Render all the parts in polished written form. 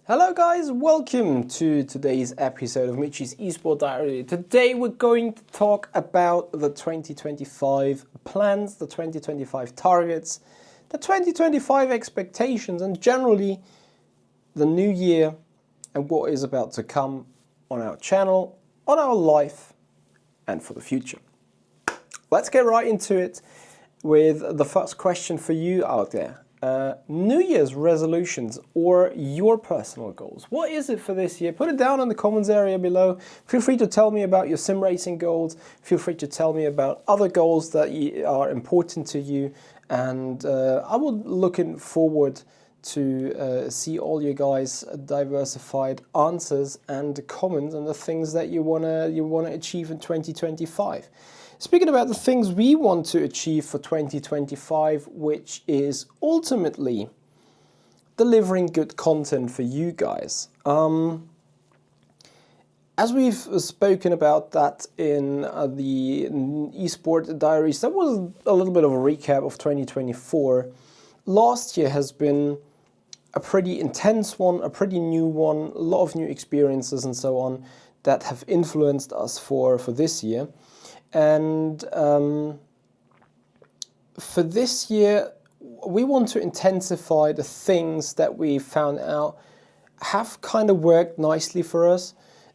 Hello guys, welcome to today's episode of Michis Esport Diary. Today we're going to talk about the 2025 plans, the 2025 targets, the 2025 expectations, and generally the new year and what is about to come on our channel, on our life, and for the future. Let's get right into it with the first question for you out there. New Year's resolutions or your personal goals. What is it for this year? Put it down in the comments area below. Feel free to tell me about your sim racing goals. Feel free to tell me about other goals that are important to you. And I will looking forward to see all you guys' diversified answers and comments on the things that you wanna achieve in 2025. Speaking about the things we want to achieve for 2025, which is ultimately delivering good content for you guys. As we've spoken about that in the Esport Diaries, that was a little bit of a recap of 2024. Last year has been a pretty intense one, a pretty new one, a lot of new experiences and so on that have influenced us for this year. And for this year, we want to intensify the things that we found out have kind of worked nicely for us.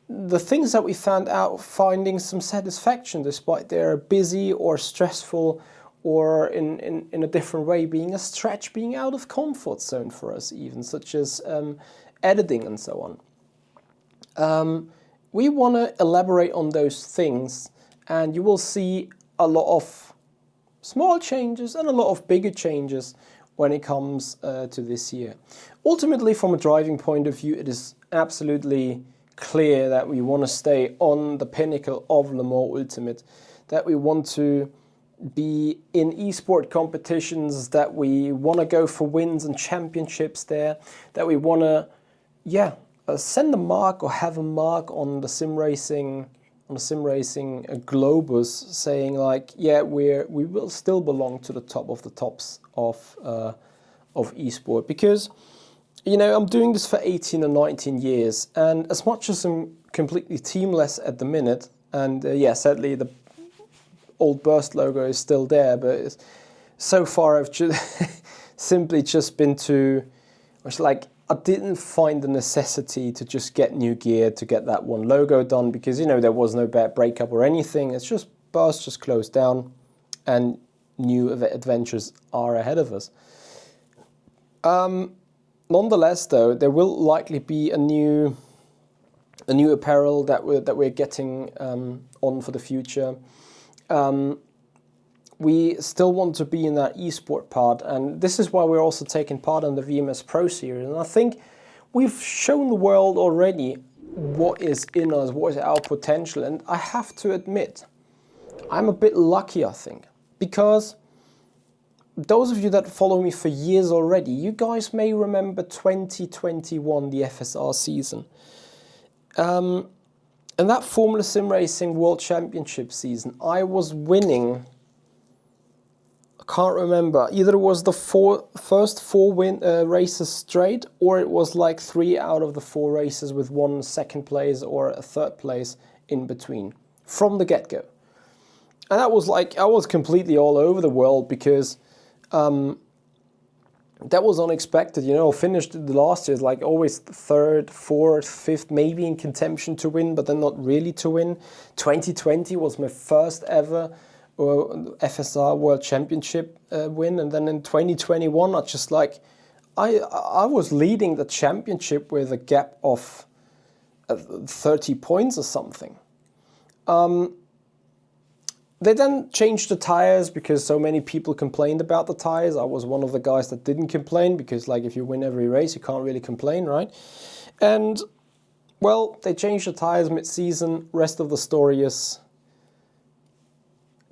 The things that we found out finding some satisfaction despite they're busy or stressful or in a different way, being a stretch, being out of comfort zone for us even, such as editing and so on. We want to elaborate on those things. And you will see a lot of small changes and a lot of bigger changes when it comes to this year. Ultimately, from a driving point of view, it is absolutely clear that we want to stay on the pinnacle of Le Mans Ultimate, that we want to be in esport competitions, that we want to go for wins and championships there, that we want to, send a mark or have a mark on the sim racing globus, saying like, we will still belong to the top of the tops of esport, because I'm doing this for 18 or 19 years, and as much as I'm completely teamless at the minute, and sadly the old Burst logo is still there, but so far I've simply just been I didn't find the necessity to just get new gear to get that one logo done, because there was no bad breakup or anything. It's just Burst just closed down and new adventures are ahead of us. Nonetheless, though, there will likely be a new apparel that we're getting on for the future. We still want to be in that esport part, and this is why we're also taking part in the VMS Pro Series. And I think we've shown the world already what is in us, what is our potential. And I have to admit, I'm a bit lucky, I think, because those of you that follow me for years already, you guys may remember 2021, the FSR season. And that Formula Sim Racing World Championship season, I was winning. I can't remember. Either it was the first four races straight, or it was like 3 out of the 4 races with 1 second place or a third place in between from the get-go. And that was like, I was completely all over the world, because that was unexpected. Finished the last year like always 3rd, 4th, 5th, maybe in contention to win, but then not really to win. 2020 was my first ever FSR World Championship win, and then in 2021 I was leading the championship with a gap of 30 points or something. They then changed the tires because so many people complained about the tires. I was one of the guys that didn't complain, because if you win every race, you can't really complain, right? And well, they changed the tires mid-season. Rest of the story is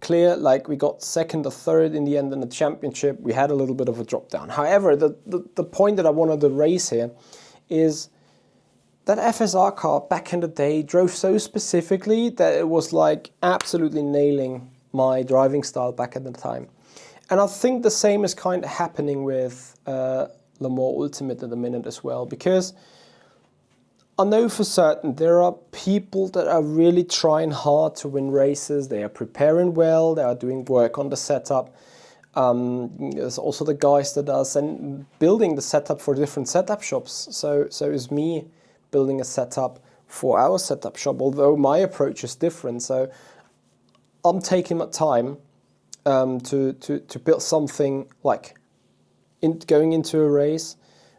clear. We got 2nd or 3rd in the end in the championship. We had a little bit of a drop down. However, the point that I wanted to raise here is that FSR car back in the day drove so specifically that it was absolutely nailing my driving style back at the time. And I think the same is kind of happening with Le Mans Ultimate at the minute as well, because I know for certain there are people that are really trying hard to win races. They are preparing well. They are doing work on the setup. There's also the guys that are building the setup for different setup shops. So is me building a setup for our setup shop, although my approach is different. So I'm taking my time to build something like going into a race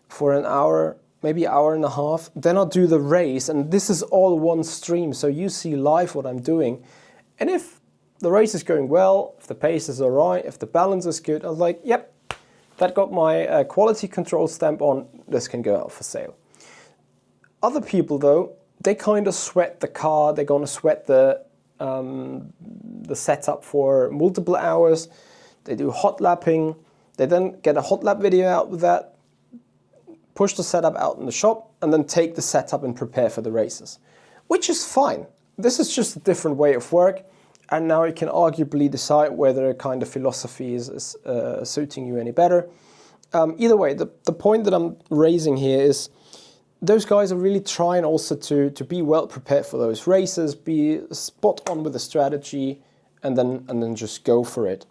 for an hour, maybe hour and a half. Then I'll do the race, and this is all one stream. So you see live what I'm doing. And if the race is going well, if the pace is all right, if the balance is good, I was like, yep, that got my quality control stamp on. This can go out for sale. Other people, though, they kind of sweat the car. They're going to sweat the setup for multiple hours. They do hot lapping. They then get a hot lap video out with that, push the setup out in the shop, and then take the setup and prepare for the races, which is fine. This is just a different way of work, and now you can arguably decide whether a kind of philosophy is suiting you any better. Either way, the point that I'm raising here is those guys are really trying also to be well prepared for those races, be spot on with the strategy, and then just go for it.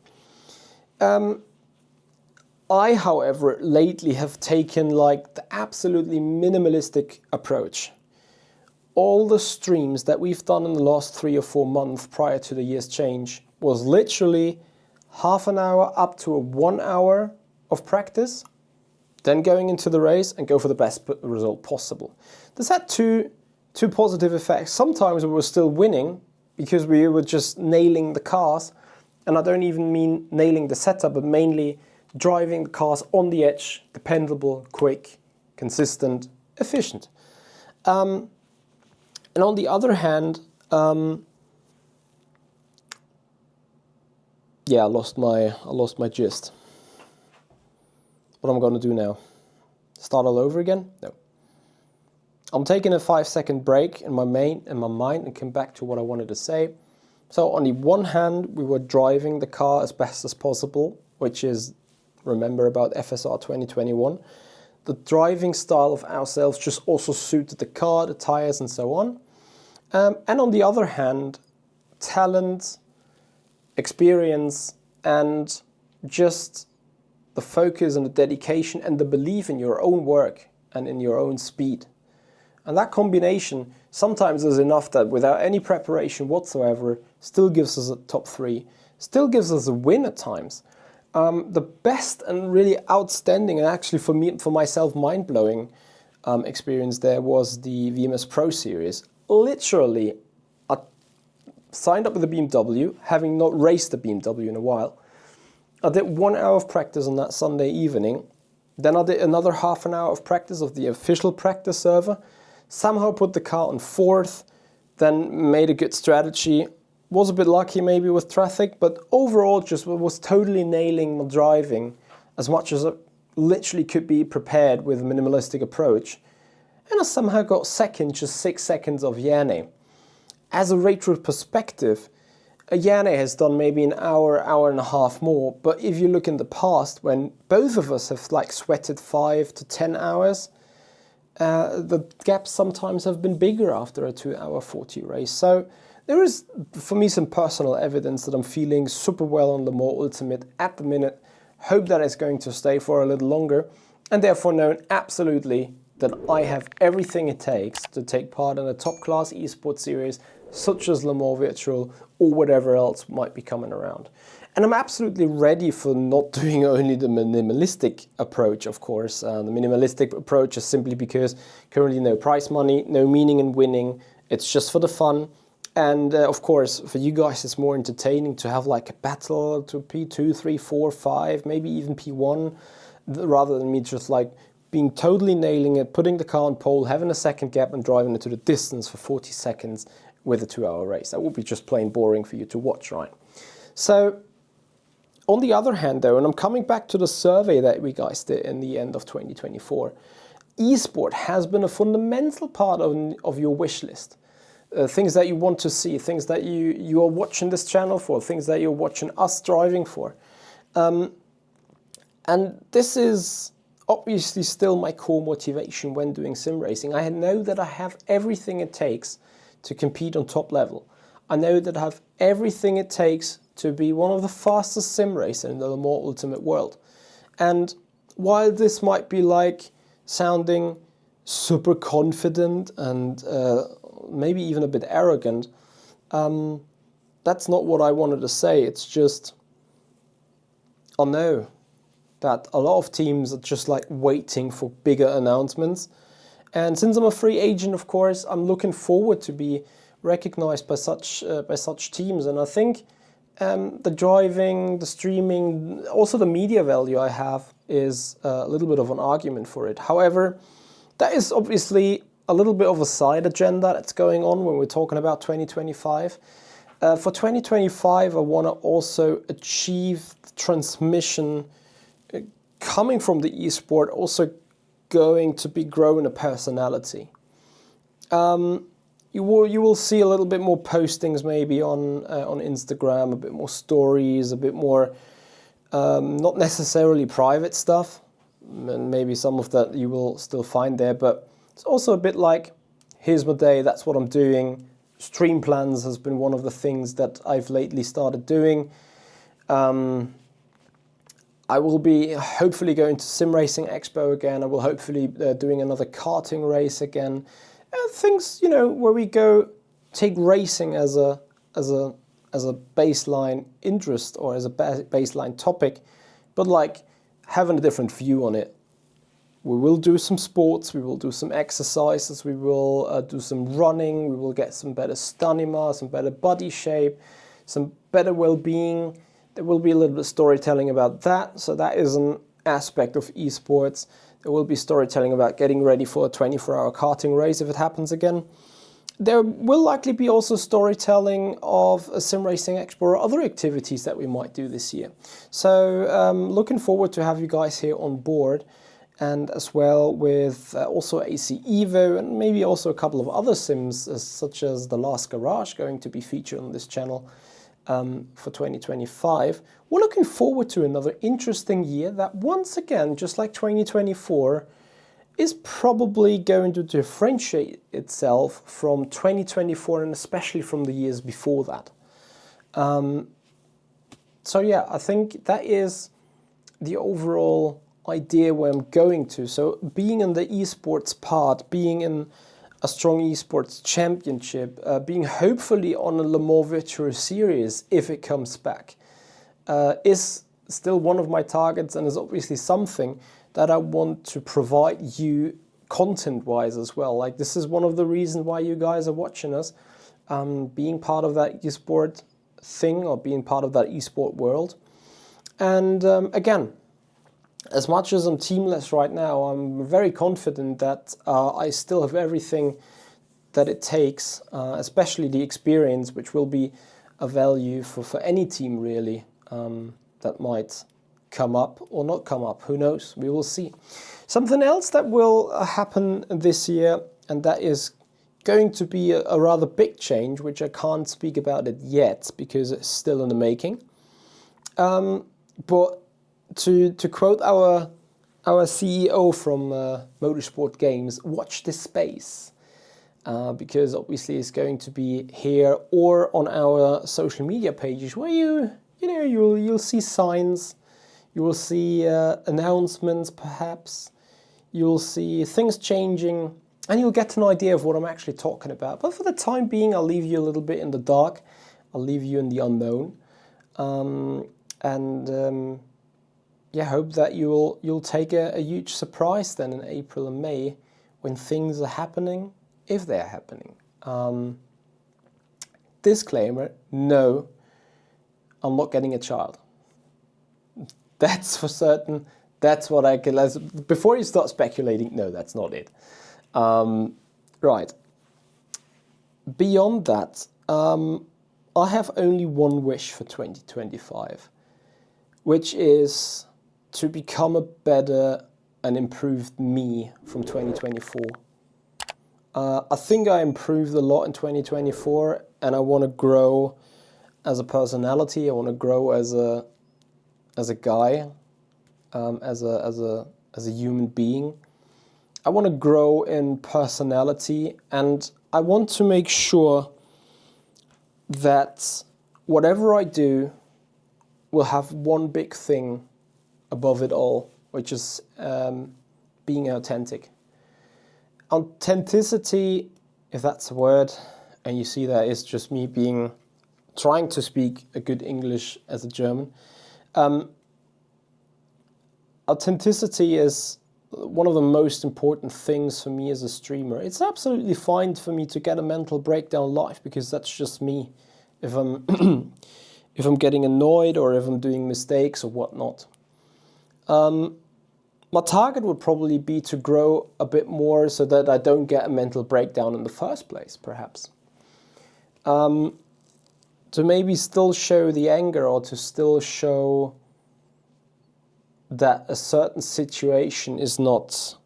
I, however, lately have taken like the absolutely minimalistic approach. All the streams that we've done in the last 3 or 4 months prior to the year's change was literally half an hour up to 1 hour of practice, then going into the race and go for the best result possible. This had two positive effects. Sometimes we were still winning because we were just nailing the cars, and I don't even mean nailing the setup, but mainly driving the cars on the edge, dependable, quick, consistent, efficient. And on the other hand, I lost my gist. What am I going to do now? Start all over again? No. I'm taking a 5-second break in my mind and come back to what I wanted to say. So on the one hand, we were driving the car as best as possible, which is, remember about FSR 2021. The driving style of ourselves just also suited the car, the tires, and so on. And on the other hand, talent, experience, and just the focus and the dedication and the belief in your own work and in your own speed. And that combination sometimes is enough that without any preparation whatsoever still gives us a top 3, still gives us a win at times. The best and really outstanding, and actually for myself mind-blowing experience there was the VMS Pro Series. Literally, I signed up with the BMW, having not raced the BMW in a while. I did 1 hour of practice on that Sunday evening. Then I did another half an hour of practice of the official practice server. Somehow put the car on 4th, then made a good strategy. Was a bit lucky maybe with traffic, but overall just was totally nailing my driving as much as I literally could be prepared with a minimalistic approach. And I somehow got second, just 6 seconds of Yanni. As a retro perspective, Yanni has done maybe an hour, hour and a half more, but if you look in the past when both of us have like sweated 5 to 10 hours, the gaps sometimes have been bigger after a 2-hour 40 race. So there is, for me, some personal evidence that I'm feeling super well on Le Mans Ultimate at the minute. Hope that it's going to stay for a little longer, and therefore knowing absolutely that I have everything it takes to take part in a top-class esports series, such as Le Mans Virtual or whatever else might be coming around. And I'm absolutely ready for not doing only the minimalistic approach, of course. The minimalistic approach is simply because currently no prize money, no meaning in winning. It's just for the fun. And of course, for you guys, it's more entertaining to have like a battle to P2, 3, 4, 5, maybe even P1, rather than me just like being totally nailing it, putting the car on pole, having a second gap and driving it to the distance for 40 seconds with a 2-hour race. That would be just plain boring for you to watch, right? So, on the other hand though, and I'm coming back to the survey that we guys did in the end of 2024, esport has been a fundamental part of your wish list. Things that you want to see, things that you are watching this channel for, things that you're watching us driving for. And this is obviously still my core motivation when doing sim racing. I know that I have everything it takes to compete on top level. I know that I have everything it takes to be one of the fastest sim racers in the Le Mans Ultimate World. And while this might be like sounding super confident and maybe even a bit arrogant, that's not what I wanted to say. It's just, I know that a lot of teams are just like waiting for bigger announcements. And since I'm a free agent, of course, I'm looking forward to be recognized by such teams. And I think the driving, the streaming, also the media value I have is a little bit of an argument for it. However, that is obviously a little bit of a side agenda that's going on when we're talking about 2025. For 2025, I want to also achieve the transmission coming from the esport, also going to be growing a personality. You will see a little bit more postings maybe on Instagram, a bit more stories, a bit more not necessarily private stuff, and maybe some of that you will still find there, but it's also a bit like, here's my day, that's what I'm doing. Stream plans has been one of the things that I've lately started doing. I will be hopefully going to Sim Racing Expo again. I will hopefully doing another karting race again. Things, you know, where we go take racing as a baseline interest or as a baseline topic, but like having a different view on it. We will do some sports, we will do some exercises, we will do some running, we will get some better stamina, some better body shape, some better well-being. There will be a little bit of storytelling about that, so that is an aspect of esports. There will be storytelling about getting ready for a 24-hour karting race if it happens again. There will likely be also storytelling of a Sim Racing Expo or other activities that we might do this year. So looking forward to have you guys here on board, and as well with also AC Evo and maybe also a couple of other sims such as The Last Garage going to be featured on this channel for 2025. We're looking forward to another interesting year that once again, just like 2024, is probably going to differentiate itself from 2024 and especially from the years before that. So yeah, I think that is the overall idea where I'm going to. So being in the esports part, being in a strong esports championship, being hopefully on a Le Mans Virtual Series if it comes back, is still one of my targets and is obviously something that I want to provide you content-wise as well. Like, this is one of the reasons why you guys are watching us, being part of that esport thing or being part of that esport world. And again, as much as I'm teamless right now, I'm very confident that I still have everything that it takes, especially the experience, which will be a value for any team really, that might come up or not come up. Who knows? We will see. Something else that will happen this year, and that is going to be a rather big change, which I can't speak about it yet because it's still in the making. But to quote our CEO from Motorsport Games, watch this space, because obviously it's going to be here or on our social media pages where you'll see signs, you will see announcements perhaps, you'll see things changing, and you'll get an idea of what I'm actually talking about. But for the time being, I'll leave you a little bit in the dark. I'll leave you in the unknown, yeah, hope that you'll take a huge surprise then in April and May when things are happening, if they're happening. Disclaimer: no, I'm not getting a child. That's for certain. That's what I can. Before you start speculating, no, that's not it. Right. Beyond that, I have only one wish for 2025, which is to become a better and improved me from 2024. I think I improved a lot in 2024, and I want to grow as a personality. I want to grow as a guy, as a as a human being. I want to grow in personality, and I want to make sure that whatever I do will have one big thing above it all, which is being authentic. Authenticity, if that's a word, and you see that is just me trying to speak a good English as a German. Authenticity is one of the most important things for me as a streamer. It's absolutely fine for me to get a mental breakdown live, because that's just me. If I'm if I'm getting annoyed or if I'm doing mistakes or whatnot. My target would probably be to grow a bit more so that I don't get a mental breakdown in the first place, perhaps. To maybe still show the anger, or to still show that a certain situation is not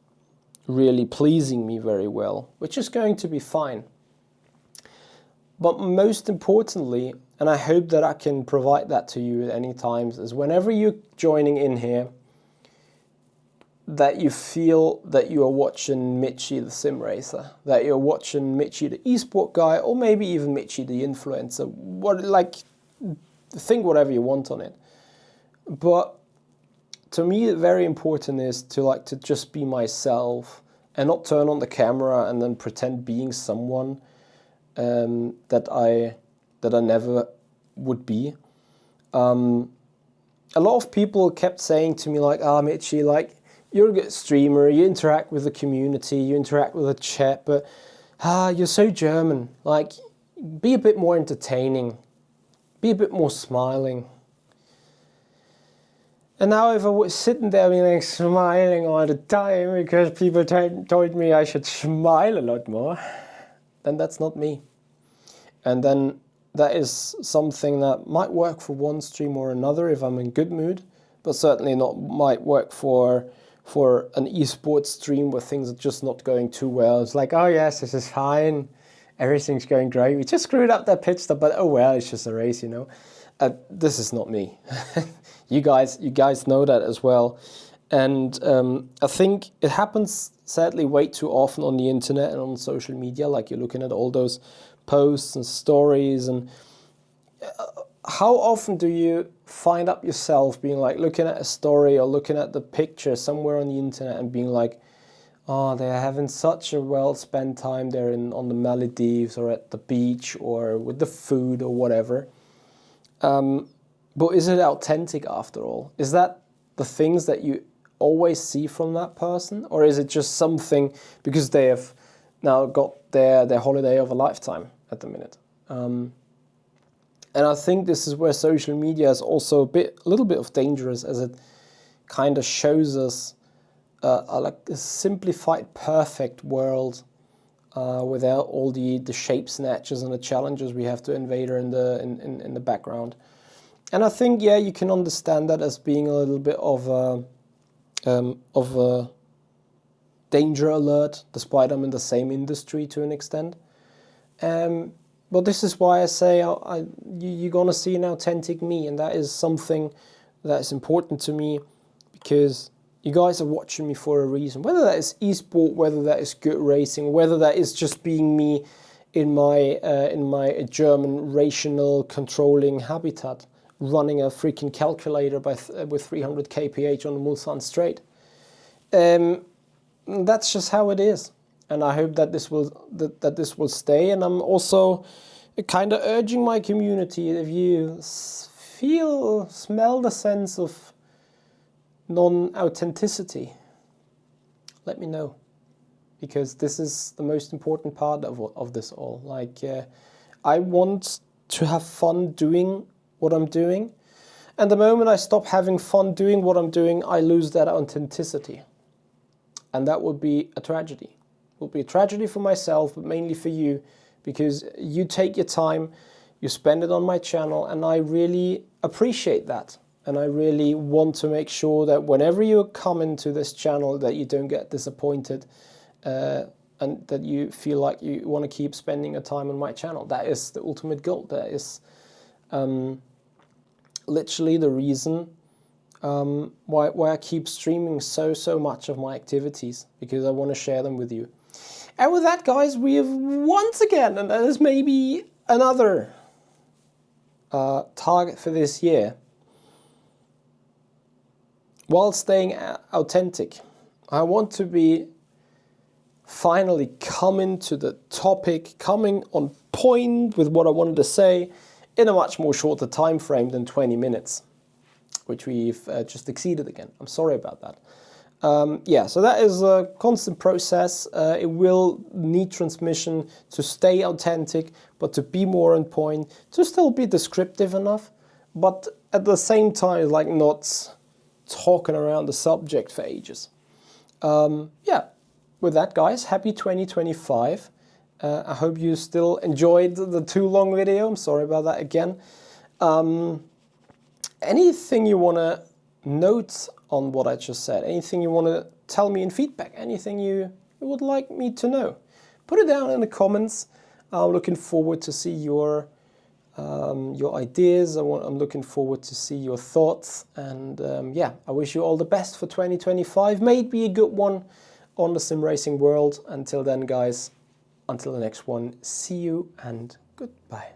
really pleasing me very well, which is going to be fine. But most importantly, and I hope that I can provide that to you at any times, is whenever you're joining in here, that you feel that you are watching Michi the sim racer, that you're watching Michi the esport guy, or maybe even Michi the influencer. Think whatever you want on it. But to me, very important is to just be myself and not turn on the camera and then pretend being someone that I never would be. A lot of people kept saying to me Michi, you're a good streamer, you interact with the community, you interact with the chat, but you're so German. Be a bit more entertaining, be a bit more smiling. And now if I was sitting there being smiling all the time because people told me I should smile a lot more, then that's not me. And then that is something that might work for one stream or another if I'm in good mood, but certainly not might work for an esports stream where things are just not going too well. It's like, oh yes, this is fine, everything's going great. We just screwed up that pit stop, but oh well, it's just a race, you know. This is not me. You guys know that as well. And I think it happens sadly way too often on the internet and on social media. Like, you're looking at all those posts and stories, and how often do you find up yourself being looking at a story or looking at the picture somewhere on the internet and being like, oh, they're having such a well spent time there on the Maldives or at the beach or with the food or whatever. But is it authentic after all? Is that the things that you always see from that person? Or is it just something because they have now got their holiday of a lifetime at the minute? And I think this is where social media is also a little bit of dangerous, as it kind of shows us a simplified, perfect world without all the shape snatches and the challenges we have to invader in the background. And I think, yeah, you can understand that as being a little bit of a danger alert, despite I'm in the same industry to an extent. But this is why I say you're going to see an authentic me, and that is something that is important to me, because you guys are watching me for a reason. Whether that is esport, whether that is good racing, whether that is just being me in my German rational controlling habitat, running a freaking calculator with 300 kph on the Mulsanne Straight. That's just how it is. And I hope that this will stay. And I'm also kind of urging my community, if you smell the sense of non-authenticity, let me know. Because this is the most important part of this all. I want to have fun doing what I'm doing. And the moment I stop having fun doing what I'm doing, I lose that authenticity. And that would be a tragedy. It would be a tragedy for myself, but mainly for you, because you take your time, you spend it on my channel, and I really appreciate that. And I really want to make sure that whenever you come into this channel, that you don't get disappointed, and that you feel like you want to keep spending your time on my channel. That is the ultimate goal. That is literally the reason why I keep streaming so much of my activities, because I want to share them with you. And with that, guys, we have once again, and that is maybe another target for this year, while staying authentic. I want to be finally coming to the topic, coming on point with what I wanted to say in a much more shorter time frame than 20 minutes, which we've just exceeded again. I'm sorry about that. Yeah, so that is a constant process. It will need transmission to stay authentic, but to be more on point, to still be descriptive enough, but at the same time, like, not talking around the subject for ages. Yeah, with that, guys, happy 2025. I hope you still enjoyed the too long video. I'm sorry about that again. Anything you want to note on what I just said? Anything you want to tell me in feedback? Anything you would like me to know? Put it down in the comments. I'm looking forward to see your ideas. I'm looking forward to see your thoughts. And yeah, I wish you all the best for 2025. May it be a good one on the sim racing world. Until then, guys, until the next one, see you and goodbye.